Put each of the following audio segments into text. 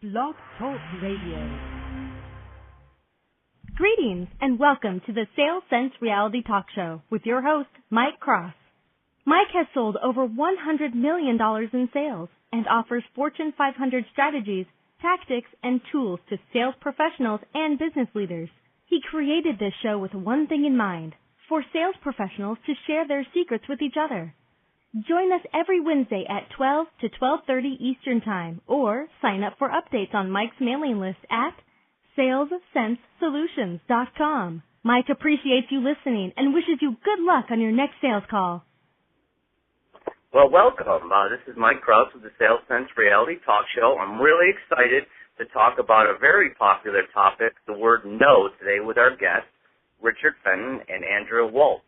Blog Talk Radio. Greetings and welcome to the Sales Sense Reality Talk Show with your host, Mike Krause. Mike has sold over $100 million in sales and offers Fortune 500 strategies, tactics, and tools to sales professionals and business leaders. He created this show with one thing in mind, for sales professionals to share their secrets with each other. Join us every Wednesday at 12 to 12:30 Eastern Time, or sign up for updates on Mike's mailing list at salessensesolutions.com. Mike appreciates you listening and wishes you good luck on your next sales call. Well, welcome. This is Mike Krause with the Sales Sense Reality Talk Show. I'm really excited to talk about a very popular topic, the word no, today with our guests, Richard Fenton and Andrea Waltz.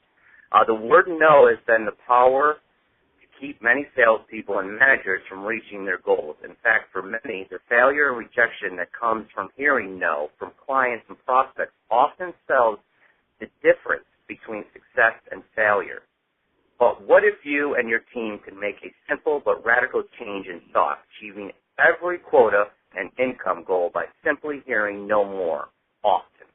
The word no has been the power keep many salespeople and managers from reaching their goals. In fact, for many, the failure and rejection that comes from hearing no from clients and prospects often sells the difference between success and failure. But what if you and your team can make a simple but radical change in thought, achieving every quota and income goal by simply hearing no more often?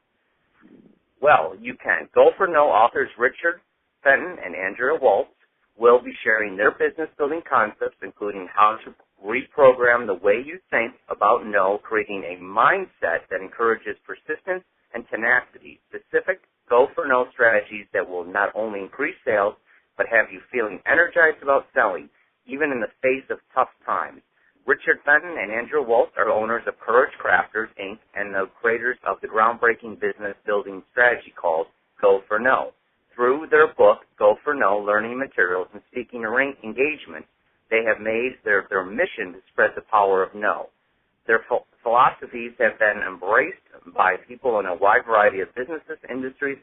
Well, you can. Go for No authors Richard Fenton and Andrea Waltz will be sharing their business-building concepts, including how to reprogram the way you think about no, creating a mindset that encourages persistence and tenacity, specific go-for-no strategies that will not only increase sales, but have you feeling energized about selling, even in the face of tough times. Richard Fenton and Andrea Waltz are owners of Courage Crafters, Inc., and the creators of the groundbreaking business-building strategy called Go for No. Through their book, Go for No, Learning Materials and Speaking Engagement, they have made their mission to spread the power of no. Their philosophies have been embraced by people in a wide variety of businesses, industries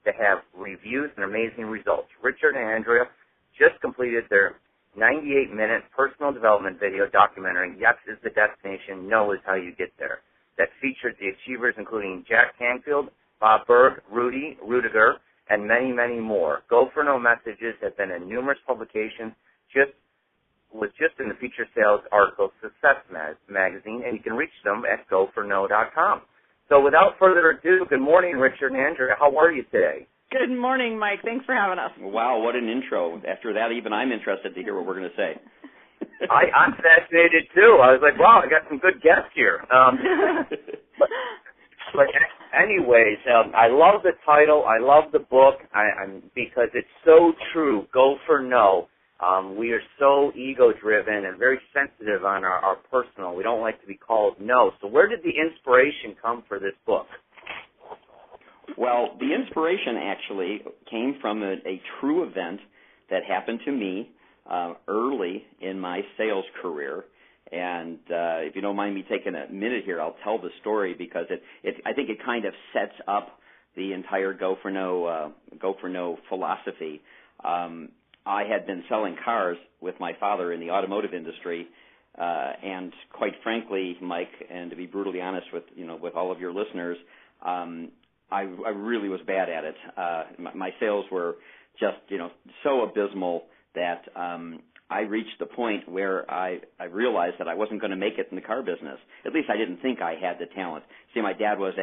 that have reviews and amazing results. Richard and Andrea just completed their 98-minute personal development video documentary, Yes is the Destination, No is How You Get There, that featured the achievers including Jack Canfield, Bob Berg, Rudy Rudiger, and many, many more. Go for No messages have been in numerous publications, just in the feature sales article Success magazine, and you can reach them at goforno.com. So without further ado, good morning, Richard and Andrea. How are you today? Good morning, Mike. Thanks for having us. Wow, what an intro. After that, even I'm interested to hear what we're going to say. I'm fascinated, too. I was like, wow, I got some good guests here. But anyways, I love the title. I love the book because it's so true. Go for no. We are so ego-driven and very sensitive on our personal. We don't like to be called no. So where did the inspiration come for this book? Well, the inspiration actually came from a true event that happened to me early in my sales career. And if you don't mind me taking a minute here, I'll tell the story because I think it kind of sets up the entire Go for No philosophy. I had been selling cars with my father in the automotive industry, and quite frankly, Mike, and to be brutally honest with all of your listeners, I really was bad at it. My sales were just so abysmal that I reached the point where I realized that I wasn't going to make it in the car business. At least I didn't think I had the talent. See, my dad was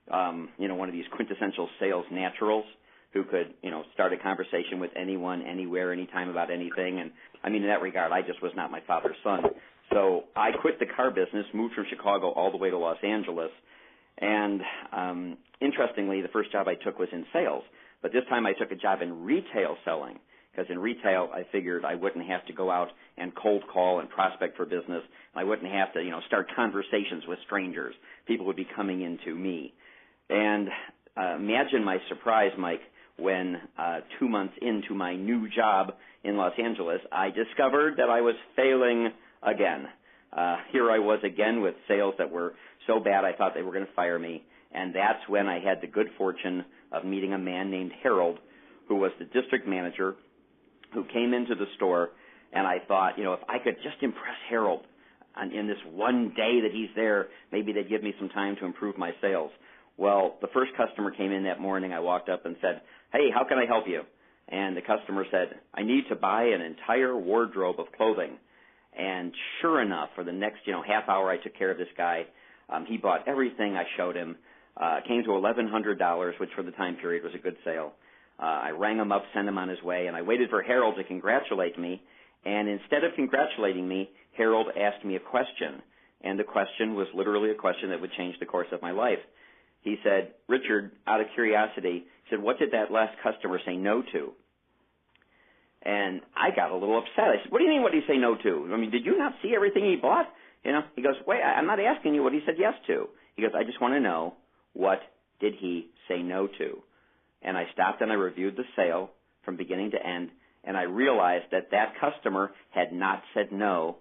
one of these quintessential sales naturals who could, start a conversation with anyone, anywhere, anytime about anything. And I mean, in that regard, I just was not my father's son. So I quit the car business, moved from Chicago all the way to Los Angeles. And interestingly, the first job I took was in sales. But this time I took a job in retail selling. Because in retail, I figured I wouldn't have to go out and cold call and prospect for business. I wouldn't have to, start conversations with strangers. People would be coming into me. And imagine my surprise, Mike, when 2 months into my new job in Los Angeles, I discovered that I was failing again. Here I was again with sales that were so bad I thought they were going to fire me. And that's when I had the good fortune of meeting a man named Harold, who was the district manager, who came into the store, and I thought, if I could just impress Harold in this one day that he's there, maybe they'd give me some time to improve my sales. Well, the first customer came in that morning. I walked up and said, "Hey, how can I help you?" And the customer said, "I need to buy an entire wardrobe of clothing." And sure enough, for the next, half hour, I took care of this guy. He bought everything I showed him. Came to $1,100, which for the time period was a good sale. I rang him up, sent him on his way, and I waited for Harold to congratulate me. And instead of congratulating me, Harold asked me a question. And the question was literally a question that would change the course of my life. He said, Richard, out of curiosity, he said, what did that last customer say no to? And I got a little upset. I said, what do you mean, what did he say no to? I mean, did you not see everything he bought? He goes, wait, I'm not asking you what he said yes to. He goes, I just want to know, what did he say no to? And I stopped and I reviewed the sale from beginning to end, and I realized that that customer had not said no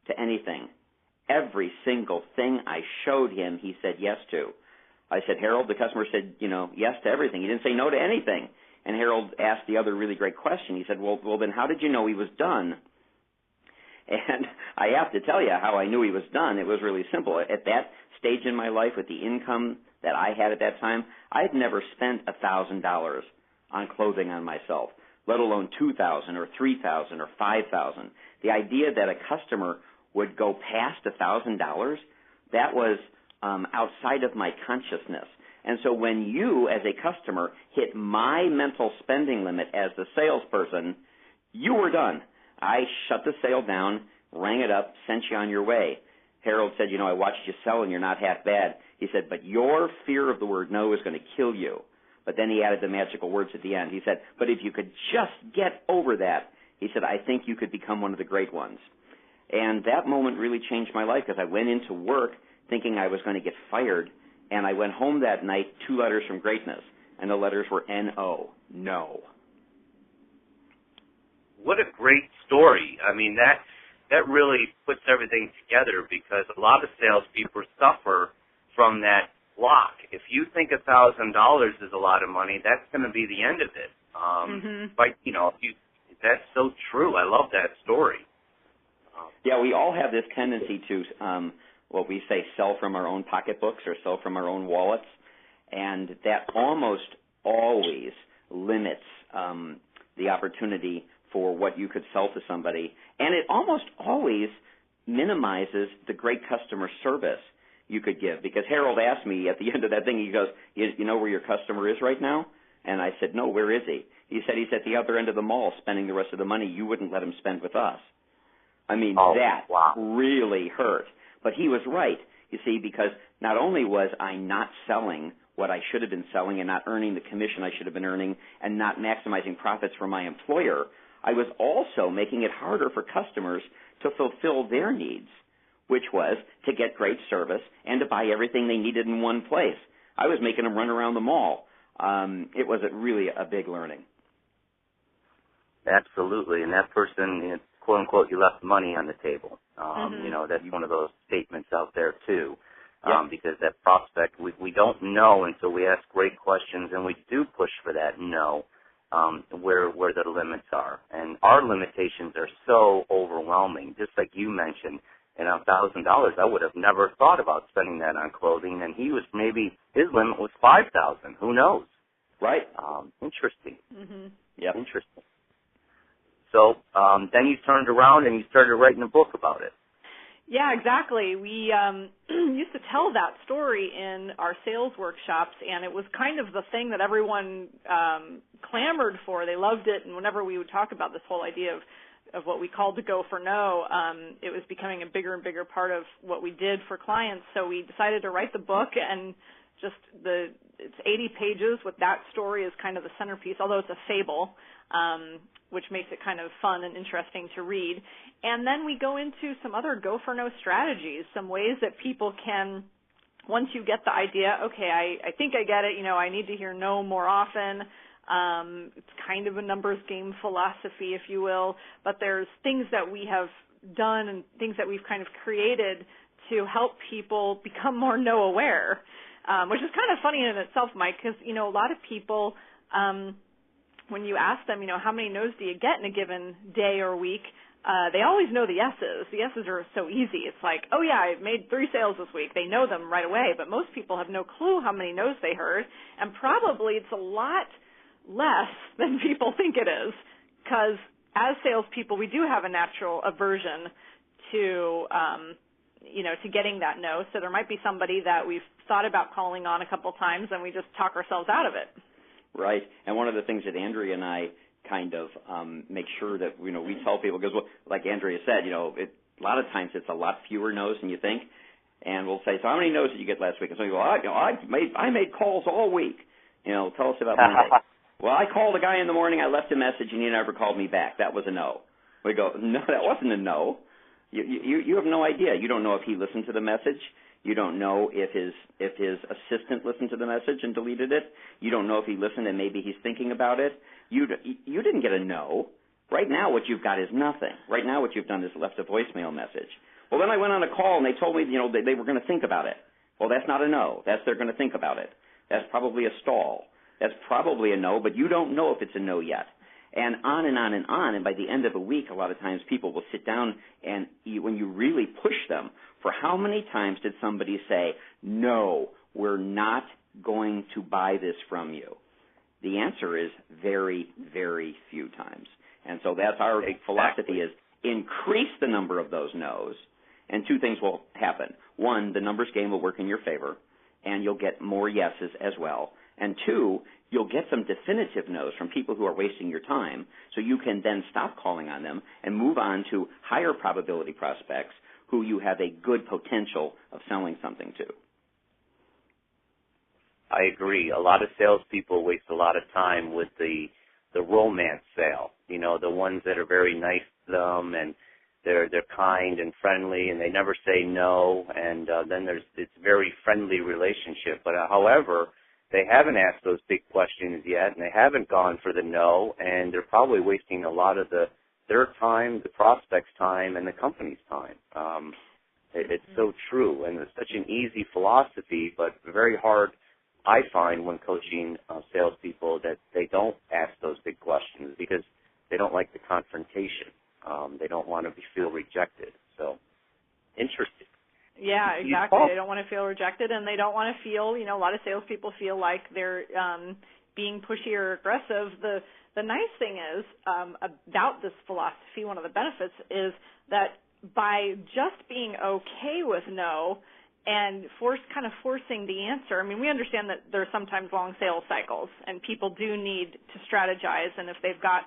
to anything. Every single thing I showed him, he said yes to. I said, Harold, the customer said, yes to everything. He didn't say no to anything. And Harold asked the other really great question. He said, well, then how did you know he was done? And I have to tell you how I knew he was done. It was really simple. At that stage in my life, with the income that I had at that time, I had never spent $1,000 on clothing on myself, let alone $2,000 or $3,000 or $5,000. The idea that a customer would go past $1,000, that was outside of my consciousness. And so when you, as a customer, hit my mental spending limit as the salesperson, you were done. I shut the sale down, rang it up, sent you on your way. Harold said, I watched you sell and you're not half bad. He said, but your fear of the word no is going to kill you. But then he added the magical words at the end. He said, but if you could just get over that, he said, I think you could become one of the great ones. And that moment really changed my life, because I went into work thinking I was going to get fired, and I went home that night, 2 letters from greatness, and the letters were N-O, no. What a great story. I mean, that really puts everything together, because a lot of salespeople suffer from that block. If you think $1,000 is a lot of money, that's going to be the end of it. But, that's so true. I love that story. Yeah, we all have this tendency to, what we say, sell from our own pocketbooks or sell from our own wallets, and that almost always limits the opportunity for what you could sell to somebody, and it almost always minimizes the great customer service you could give. Because Harold asked me at the end of that thing, he goes, you know where your customer is right now? And I said, no, where is he? He said he's at the other end of the mall spending the rest of the money you wouldn't let him spend with us. I mean, really hurt. But he was right, you see, because not only was I not selling what I should have been selling and not earning the commission I should have been earning and not maximizing profits for my employer, I was also making it harder for customers to fulfill their needs, which was to get great service and to buy everything they needed in one place. I was making them run around the mall. It was really a big learning. Absolutely, and that person, quote unquote, you left money on the table. That's one of those statements out there too, because that prospect, we don't know until we ask great questions, and we do push for that no, where the limits are, and our limitations are so overwhelming. Just like you mentioned, and $1,000, I would have never thought about spending that on clothing, and his limit was $5,000. Who knows? Right. Interesting. Yep. Interesting. So then you turned around and you started writing a book about it. Yeah, exactly. We used to tell that story in our sales workshops, and it was kind of the thing that everyone clamored for. They loved it, and whenever we would talk about this whole idea of what we called to go for no, it was becoming a bigger and bigger part of what we did for clients. So we decided to write the book, and it's 80 pages with that story as kind of the centerpiece, although it's a fable, which makes it kind of fun and interesting to read. And then we go into some other go for no strategies, some ways that people can, once you get the idea, okay, I think I get it, I need to hear no more often. It's kind of a numbers game philosophy, if you will, but there's things that we have done and things that we've kind of created to help people become more no aware, which is kind of funny in itself, Mike, because, a lot of people, when you ask them, how many no's do you get in a given day or week, they always know the yeses. The yeses are so easy. It's like, oh, yeah, I made 3 sales this week. They know them right away, but most people have no clue how many no's they heard, and probably it's a lot less than people think it is, because as salespeople, we do have a natural aversion to to getting that no. So there might be somebody that we've thought about calling on a couple times, and we just talk ourselves out of it. Right. And one of the things that Andrea and I kind of make sure that we tell people, because like Andrea said, a lot of times it's a lot fewer no's than you think. And we'll say, so how many no's did you get last week? And so you go, I made calls all week. Tell us about Monday. Well, I called a guy in the morning, I left a message, and he never called me back. That was a no. We go, no, that wasn't a no. You have no idea. You don't know if he listened to the message. You don't know if his assistant listened to the message and deleted it. You don't know if he listened and maybe he's thinking about it. You didn't get a no. Right now what you've got is nothing. Right now what you've done is left a voicemail message. Well, then I went on a call and they told me, they were going to think about it. Well, that's not a no. They're going to think about it. That's probably a stall. That's probably a no, but you don't know if it's a no yet. And on and on and on. And by the end of a week, a lot of times people will sit down and when you really push them, for how many times did somebody say, no, we're not going to buy this from you? The answer is very, very few times. And so that's our philosophy is increase the number of those no's, and two things will happen. One, the numbers game will work in your favor, and you'll get more yeses as well. And two, you'll get some definitive no's from people who are wasting your time, so you can then stop calling on them and move on to higher probability prospects who you have a good potential of selling something to. I agree. A lot of salespeople waste a lot of time with the romance sale. The ones that are very nice to them and they're kind and friendly and they never say no. And then it's a very friendly relationship. But however, they haven't asked those big questions yet, and they haven't gone for the no, and they're probably wasting a lot of their time, the prospect's time, and the company's time. It's so true, and it's such an easy philosophy, but very hard, I find, when coaching salespeople, that they don't ask those big questions because they don't like the confrontation. They don't want to feel rejected. So, interesting. Yeah, exactly. They don't want to feel rejected, and they don't want to feel, a lot of salespeople feel like they're being pushy or aggressive. The nice thing is about this philosophy, one of the benefits is that by just being okay with no and kind of forcing the answer, we understand that there are sometimes long sales cycles, and people do need to strategize, and if they've got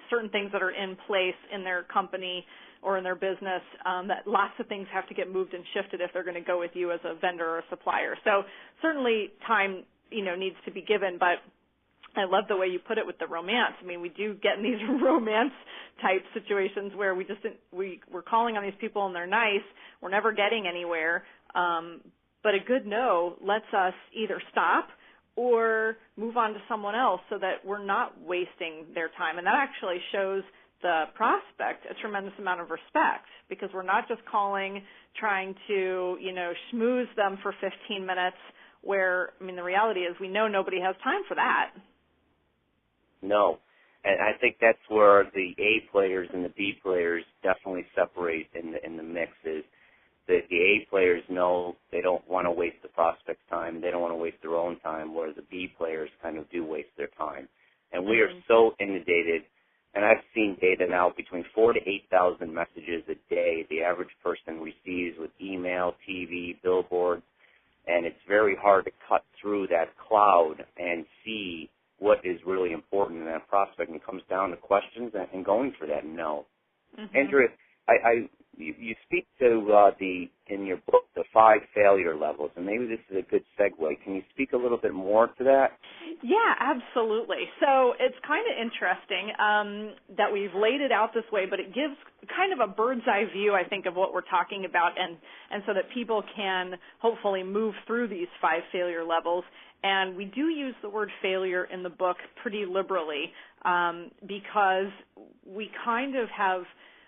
certain things that are in place in their company or in their business, that lots of things have to get moved and shifted if they're going to go with you as a vendor or a supplier. So certainly time, needs to be given, but I love the way you put it with the romance. We do get in these romance type situations where we're calling on these people and they're nice. We're never getting anywhere. But a good no lets us either stop or move on to someone else so that we're not wasting their time. And that actually shows the prospect a tremendous amount of respect because we're not just calling trying to, schmooze them for 15 minutes where, the reality is we know nobody has time for that. No. And I think that's where the A players and the B players definitely separate in the mix is that the A players know they don't want to waste the prospect's time. They don't want to waste their own time, whereas the B players kind of do waste their time. And we are so inundated, and I've seen data now between 4,000 to 8,000 messages a day the average person receives with email, TV, billboards, and it's very hard to cut through that cloud and see what is really important in that prospect, and it comes down to questions and going for that no. Mm-hmm. Andrea, you speak to in your book the 5 failure levels, and maybe this is a good segue. Can you speak a little bit more to that? Yeah, absolutely. So it's kind of interesting that we've laid it out this way, but it gives kind of a bird's eye view, I think, of what we're talking about, and so that people can hopefully move through these 5 failure levels. And we do use the word failure in the book pretty liberally because we kind of have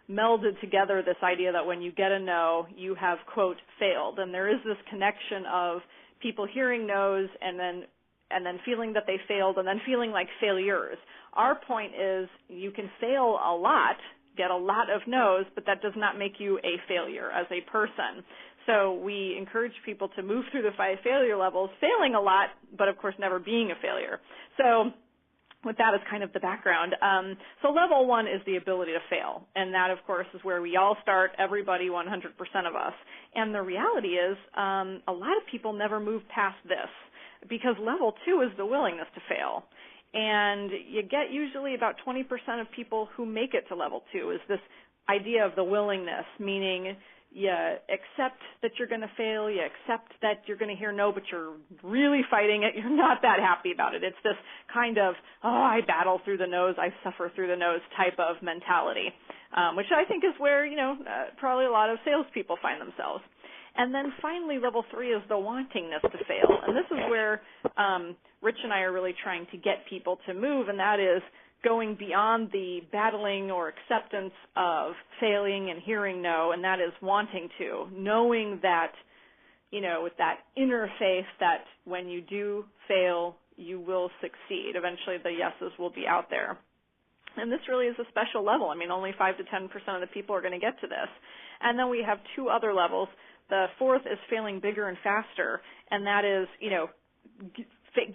melded together this idea that when you get a no, you have, quote, failed. And there is this connection of people hearing no's and then feeling that they failed and then feeling like failures. Our point is you can fail a lot, get a lot of no's, but that does not make you a failure as a person. So we encourage people to move through the 5 failure levels, failing a lot, but of course never being a failure. So with that as kind of the background. So level 1 is the ability to fail. And that, of course, is where we all start, everybody, 100% of us. And the reality is a lot of people never move past this because level 2 is the willingness to fail. And you get usually about 20% of people who make it to level 2 is this idea of the willingness, meaning you accept that you're going to fail, you accept that you're going to hear no, but you're really fighting it, you're not that happy about it. It's this kind of, I battle through the no's, I suffer through the no's type of mentality, which I think is where, probably a lot of salespeople find themselves. And then finally, level 3 is the wantingness to fail. And this is where Rich and I are really trying to get people to move, and that is going beyond the battling or acceptance of failing and hearing no, and that is wanting to, knowing that, with that inner faith that when you do fail, you will succeed. Eventually the yeses will be out there. And this really is a special level. Only 5 to 10% of the people are going to get to this. And then we have 2 other levels. The 4th is failing bigger and faster, and that is,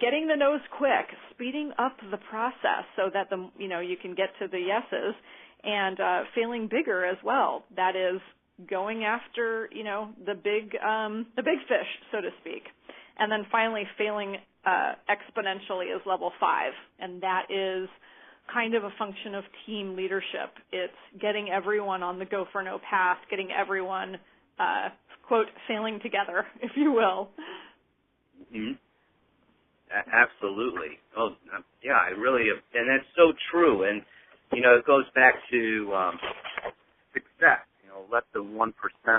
getting the no's quick, speeding up the process so that you can get to the yeses, and failing bigger as well. That is going after the big fish, so to speak. And then finally, failing exponentially is level 5, and that is kind of a function of team leadership. It's getting everyone on the go for no path, getting everyone quote failing together, if you will. Mm-hmm. Absolutely. Oh, yeah, I really, and that's so true. And, it goes back to success. Less than 1%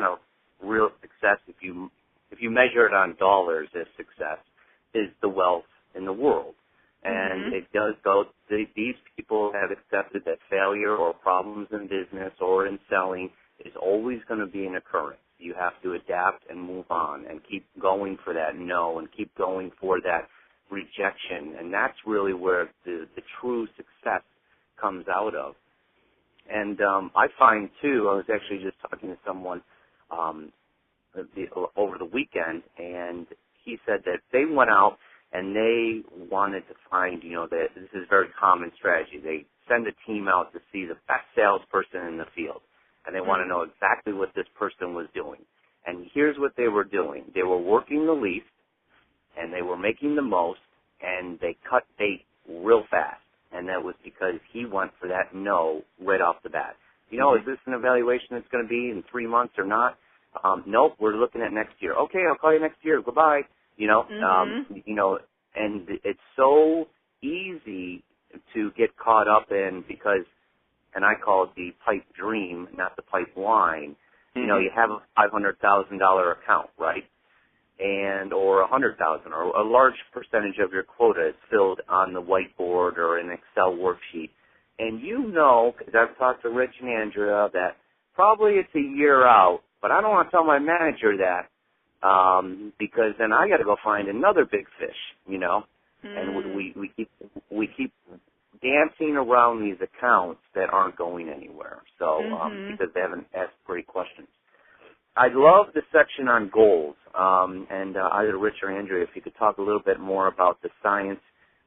of real success, if you measure it on dollars as success, is the wealth in the world. And it does go, these people have accepted that failure or problems in business or in selling is always going to be an occurrence. You have to adapt and move on and keep going for that no and keep going for that rejection, and that's really where the true success comes out of. And I find, too, I was actually just talking to someone over the weekend, and he said that they went out and they wanted to find, that this is a very common strategy. They send a team out to see the best salesperson in the field, and they want to know exactly what this person was doing. And here's what they were doing. They were working the least, and they were making the most, and they cut bait real fast. And that was because he went for that no right off the bat. Is this an evaluation that's going to be in 3 months or not? Nope, we're looking at next year. Okay, I'll call you next year. Goodbye. And it's so easy to get caught up in because, and I call it the pipe dream, not the pipeline. You have a $500,000 account, right? Or 100,000, or a large percentage of your quota is filled on the whiteboard or an Excel worksheet. And because I've talked to Rich and Andrea, that probably it's a year out, but I don't want to tell my manager that because then I got to go find another big fish, And we keep dancing around these accounts that aren't going anywhere. So because they haven't asked great questions. I love the section on goals, and either Rich or Andrea, if you could talk a little bit more about the science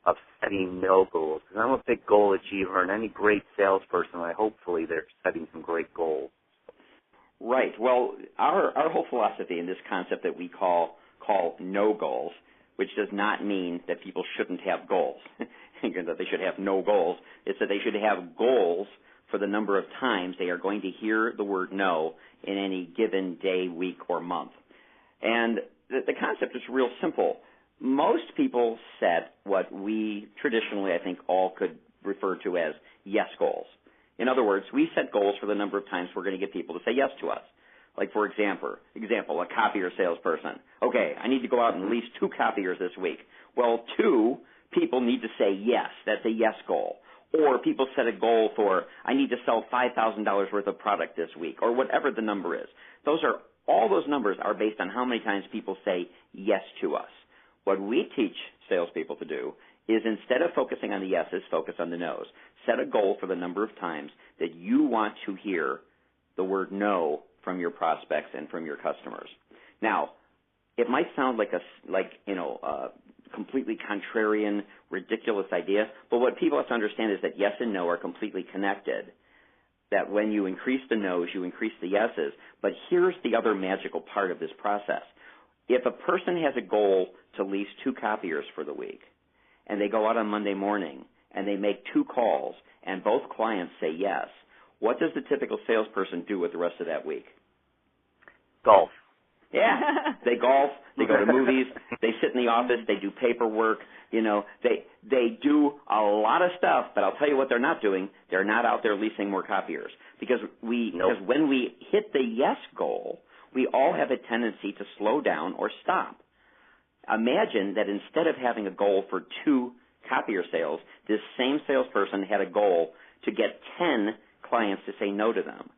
of setting no goals, because I'm a big goal achiever, and any great salesperson, hopefully they're setting some great goals. Right. Well, our whole philosophy in this concept that we call no goals, which does not mean that people shouldn't have goals, that they should have no goals. It's that they should have goals for the number of times they are going to hear the word no in any given day, week, or month. And the concept is real simple. Most people set what we traditionally, I think, all could refer to as yes goals. In other words, we set goals for the number of times we're going to get people to say yes to us. Like, for example, a copier salesperson. Okay, I need to go out and lease 2 copiers this week. Well, 2 people need to say yes. That's a yes goal. Or people set a goal for, I need to sell $5,000 worth of product this week, or whatever the number is. All those numbers are based on how many times people say yes to us. What we teach salespeople to do is, instead of focusing on the yeses, focus on the nos. Set a goal for the number of times that you want to hear the word no from your prospects and from your customers. Now, it might sound like completely contrarian, ridiculous idea. But what people have to understand is that yes and no are completely connected. That when you increase the no's, you increase the yeses. But here's the other magical part of this process. If a person has a goal to lease 2 copiers for the week, and they go out on Monday morning, and they make 2 calls, and both clients say yes, what does the typical salesperson do with the rest of that week? Golf. Yeah. They golf, they go to movies, they sit in the office, they do paperwork, they do a lot of stuff, but I'll tell you what they're not doing. They're not out there leasing more copiers. Because when we hit the yes goal, we all have a tendency to slow down or stop. Imagine that instead of having a goal for 2 copier sales, this same salesperson had a goal to get 10 clients to say no to them.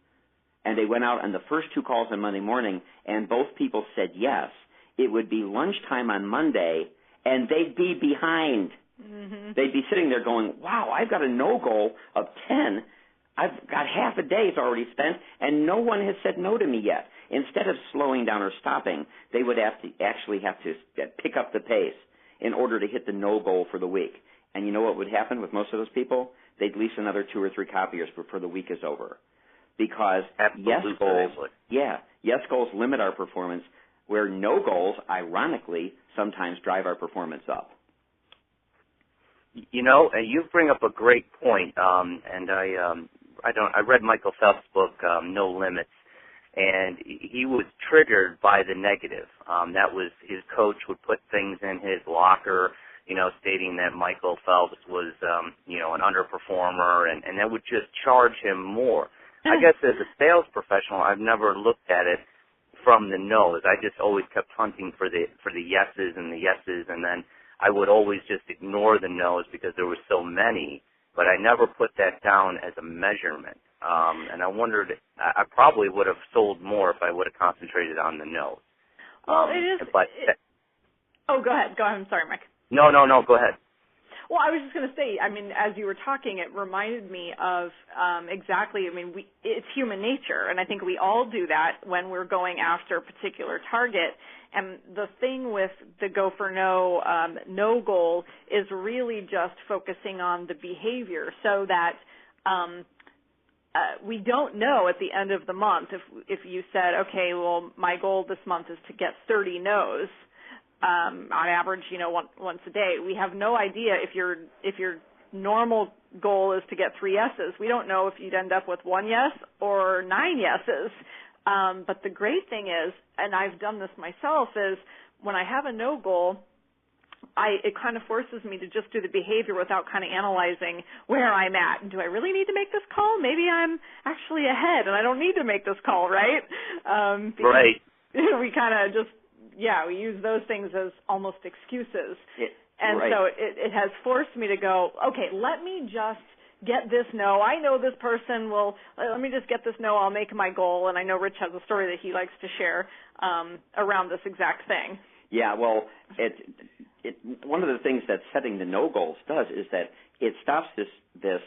And they went out on the first 2 calls on Monday morning, and both people said yes. It would be lunchtime on Monday, and they'd be behind. Mm-hmm. They'd be sitting there going, wow, I've got a no goal of 10. I've got half a day's already spent, and no one has said no to me yet. Instead of slowing down or stopping, they would have to pick up the pace in order to hit the no goal for the week. And you know what would happen with most of those people? They'd lease another 2 or 3 copiers before the week is over. Because yes goals limit our performance, where no goals, ironically, sometimes drive our performance up. You bring up a great point, and I read Michael Phelps' book, No Limits, and he was triggered by the negative. That was his coach would put things in his locker, stating that Michael Phelps was, an underperformer, and that would just charge him more. I guess as a sales professional, I've never looked at it from the no's. I just always kept hunting for the yeses and the yeses, and then I would always just ignore the no's because there were so many, but I never put that down as a measurement. And I wondered, I probably would have sold more if I would have concentrated on the no's. Well, go ahead. I'm sorry, Mike. No, go ahead. Well, I was just going to say, as you were talking, it reminded me of exactly, it's human nature, and I think we all do that when we're going after a particular target. And the thing with the go for no, no goal is really just focusing on the behavior so that we don't know at the end of the month if you said, okay, well, my goal this month is to get 30 no's. On average, once a day. We have no idea if your normal goal is to get 3 yeses. We don't know if you'd end up with 1 yes or 9 yeses. But the great thing is, and I've done this myself, is when I have a no goal, it kind of forces me to just do the behavior without kind of analyzing where I'm at. Do I really need to make this call? Maybe I'm actually ahead and I don't need to make this call, right? Right. We kind of just we use those things as almost excuses. So it has forced me to go, okay, let me just get this no. I know this person will, let me just get this no. I'll make my goal. And I know Rich has a story that he likes to share around this exact thing. Yeah, well, one of the things that setting the no goals does is that it stops this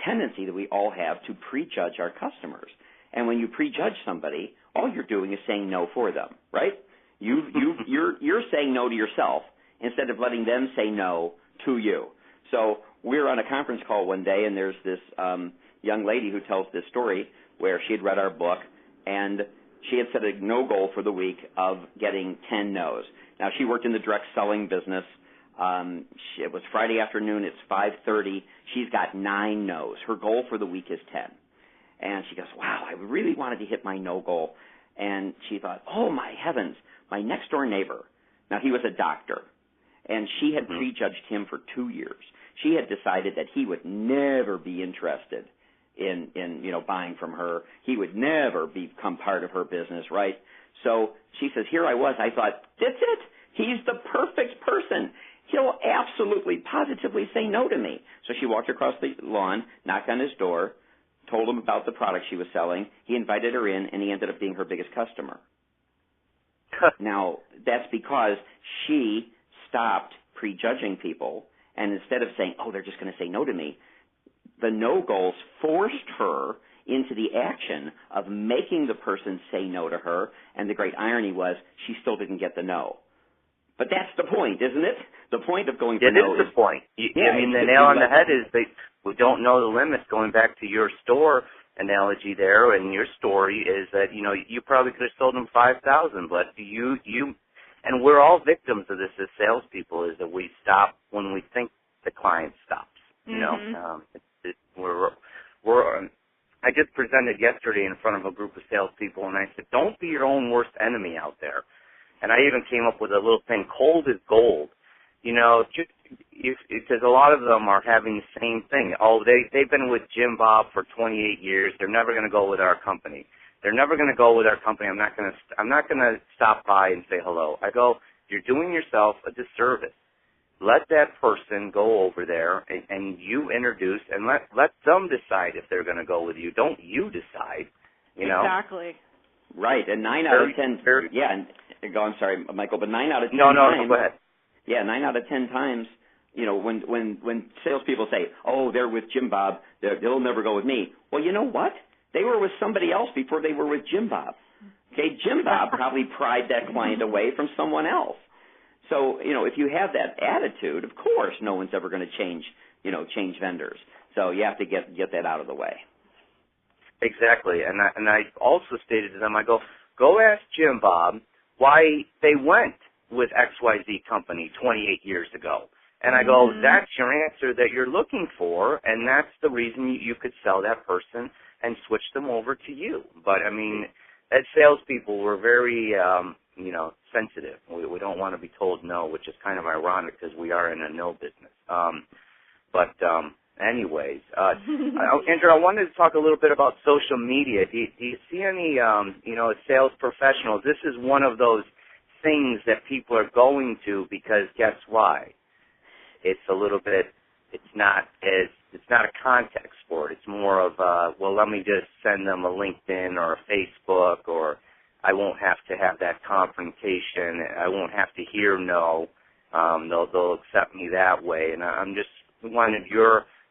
tendency that we all have to prejudge our customers. And when you prejudge somebody, all you're doing is saying no for them, right? You're saying no to yourself instead of letting them say no to you. So we're on a conference call one day, and there's this young lady who tells this story where she had read our book, and she had set a no goal for the week of getting 10 no's. Now, she worked in the direct selling business. It was Friday afternoon. It's 5:30. She's got 9 no's. Her goal for the week is 10. And she goes, wow, I really wanted to hit my no goal. And she thought, oh, my heavens, my next-door neighbor. Now, he was a doctor, and she had prejudged him for 2 years. She had decided that he would never be interested in buying from her. He would never become part of her business, right? So she says, here I was. I thought, that's it. He's the perfect person. He'll absolutely, positively say no to me. So she walked across the lawn, knocked on his door, told him about the product she was selling. He invited her in, and he ended up being her biggest customer. Now, that's because she stopped prejudging people, and instead of saying, oh, they're just going to say no to me, the no goals forced her into the action of making the person say no to her, and the great irony was she still didn't get the no. But that's the point, isn't it? The point of going for no is the point. Yeah, I mean, the nail on the head is we don't know the limits. Going back to your store analogy there, and your story is that, you probably could have sold them 5,000, but and we're all victims of this as salespeople, is that we stop when we think the client stops. I just presented yesterday in front of a group of salespeople, and I said, don't be your own worst enemy out there. And I even came up with a little thing, cold is gold. Because a lot of them are having the same thing. Oh, they've been with Jim Bob for 28 years. They're never going to go with our company. They're never going to go with our company. I'm not going to stop by and say hello. I go, you're doing yourself a disservice. Let that person go over there and you introduce, and let them decide if they're going to go with you. Don't you decide, Exactly. Right, and 9 out of 10, I'm sorry, Michael, but 9 out of 10 times. No, go ahead. Yeah, 9 out of 10 times, when salespeople say, oh, they're with Jim Bob, they'll never go with me. Well, you know what? They were with somebody else before they were with Jim Bob. Okay, Jim Bob probably pried that client away from someone else. So, if you have that attitude, of course, no one's ever going to change vendors. So you have to get that out of the way. Exactly, and I also stated to them, I go ask Jim Bob why they went with XYZ company 28 years ago. And I go, that's your answer that you're looking for, and that's the reason you could sell that person and switch them over to you. But, I mean, as salespeople, we're very, sensitive. We don't want to be told no, which is kind of ironic because we are in a no business. Anyways, Andrea, I wanted to talk a little bit about social media. Do you see any, sales professionals? This is one of those things that people are going to because guess why? It's a little bit, it's not a contact sport. It's more of, let me just send them a LinkedIn or a Facebook, or I won't have to have that confrontation. I won't have to hear no. They'll accept me that way. And I'm just wanted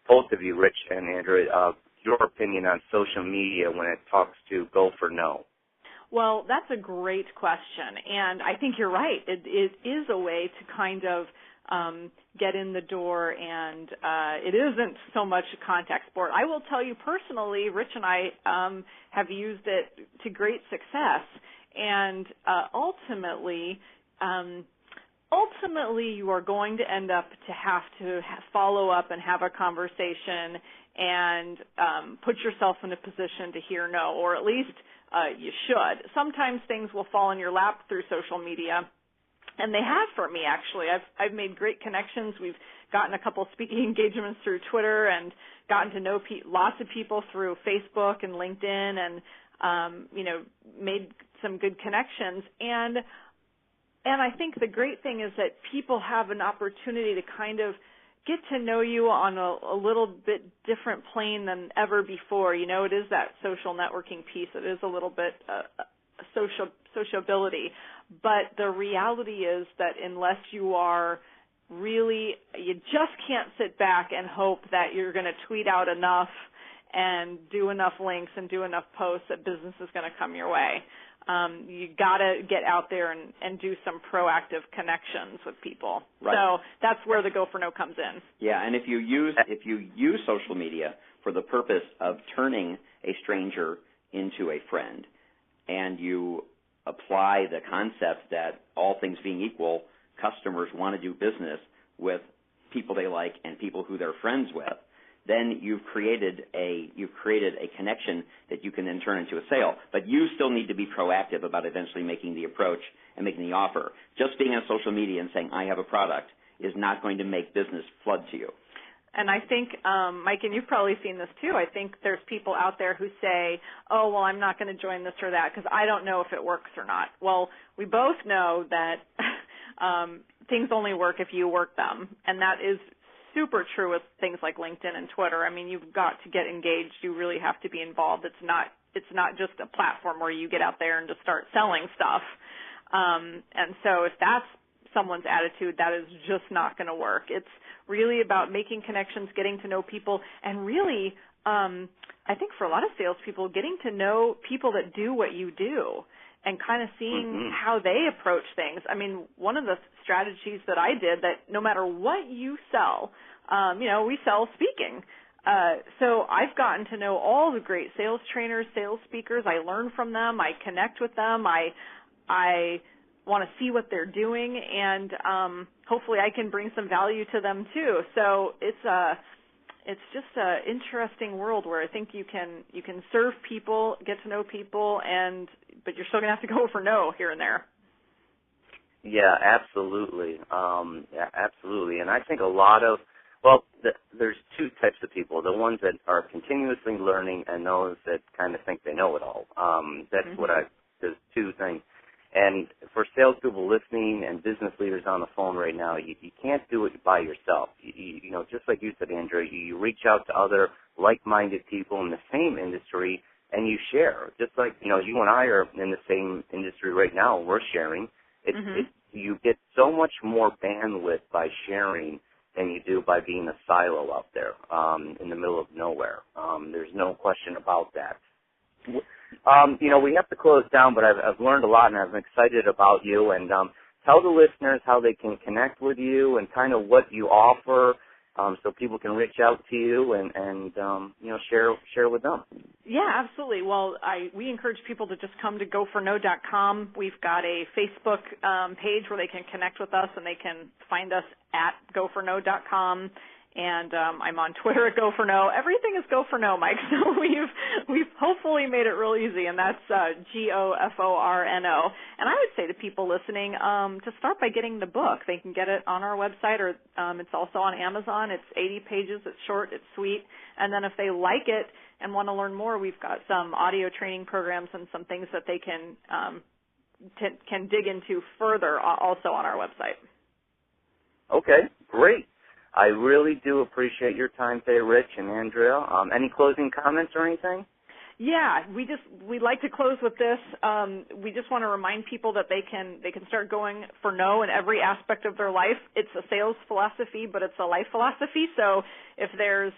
both of you, Rich and Andrea, your opinion on social media when it talks to go for no. Well, that's a great question, and I think you're right. It is a way to kind of get in the door, and it isn't so much a contact sport. I will tell you personally, Rich and I have used it to great success, and ultimately you are going to end up to have to follow up and have a conversation and put yourself in a position to hear no, or at least you should. Sometimes things will fall in your lap through social media, and they have for me, actually. I've made great connections. We've gotten a couple speaking engagements through Twitter and gotten to know lots of people through Facebook and LinkedIn, and made some good connections. And I think the great thing is that people have an opportunity to kind of get to know you on a little bit different plane than ever before. It is that social networking piece. It is a little bit sociability. But the reality is that unless you are really, you just can't sit back and hope that you're going to tweet out enough and do enough links and do enough posts that business is going to come your way. You got to get out there and do some proactive connections with people. Right. So that's where the go for no comes in. Yeah, and if you use social media for the purpose of turning a stranger into a friend, and you apply the concept that all things being equal, customers want to do business with people they like and people who they're friends with, then you've created a connection that you can then turn into a sale. But you still need to be proactive about eventually making the approach and making the offer. Just being on social media and saying, I have a product, is not going to make business flood to you. And I think, Mike, and you've probably seen this too, I think there's people out there who say, oh, well, I'm not going to join this or that because I don't know if it works or not. Well, we both know that things only work if you work them, and that is super true with things like LinkedIn and Twitter. I mean, you've got to get engaged. You really have to be involved. It's not just a platform where you get out there and just start selling stuff. And so if that's someone's attitude, that is just not going to work. It's really about making connections, getting to know people, and really, I I think for a lot of salespeople, getting to know people that do what you do and kind of seeing how they approach things. I mean, one of the strategies that I did, that no matter what you sell, we sell speaking. So I've gotten to know all the great sales trainers, sales speakers. I learn from them. I connect with them. I want to see what they're doing, and hopefully I can bring some value to them too. So it's just an interesting world where I think you can serve people, get to know people, but you're still going to have to go for no here and there. Yeah, absolutely. Absolutely. And I think there's two types of people, the ones that are continuously learning and those that kind of think they know it all. There's two things. And for salespeople listening and business leaders on the phone right now, you can't do it by yourself. You know, just like you said, Andrea, you reach out to other like-minded people in the same industry and you share. Just like, you and I are in the same industry right now, we're sharing. You get so much more bandwidth by sharing than you do by being a silo out there in the middle of nowhere. There's no question about that. We have to close down, but I've learned a lot, and I'm excited about you. And tell the listeners how they can connect with you and kind of what you offer, so people can reach out to you and share with them. Yeah, absolutely. Well, we encourage people to just come to goforno.com. We've got a Facebook page where they can connect with us, and they can find us at goforno.com. And I'm on Twitter at GoForNo. Everything is GoForNo, Mike. So we've hopefully made it real easy, and that's GoForno. And I would say to people listening to start by getting the book. They can get it on our website, or it's also on Amazon. It's 80 pages. It's short. It's sweet. And then if they like it and want to learn more, we've got some audio training programs and some things that they can dig into further also on our website. Okay, great. I really do appreciate your time today, Rich and Andrea. Any closing comments or anything? Yeah, we'd like to close with this. We just want to remind people that they can start going for no in every aspect of their life. It's a sales philosophy, but it's a life philosophy. So if there's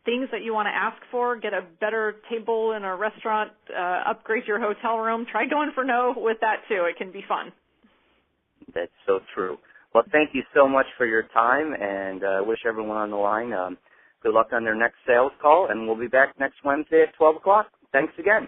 things that you want to ask for, get a better table in a restaurant, upgrade your hotel room, try going for no with that too. It can be fun. That's so true. Well, thank you so much for your time, and I wish everyone on the line good luck on their next sales call, and we'll be back next Wednesday at 12 o'clock. Thanks again.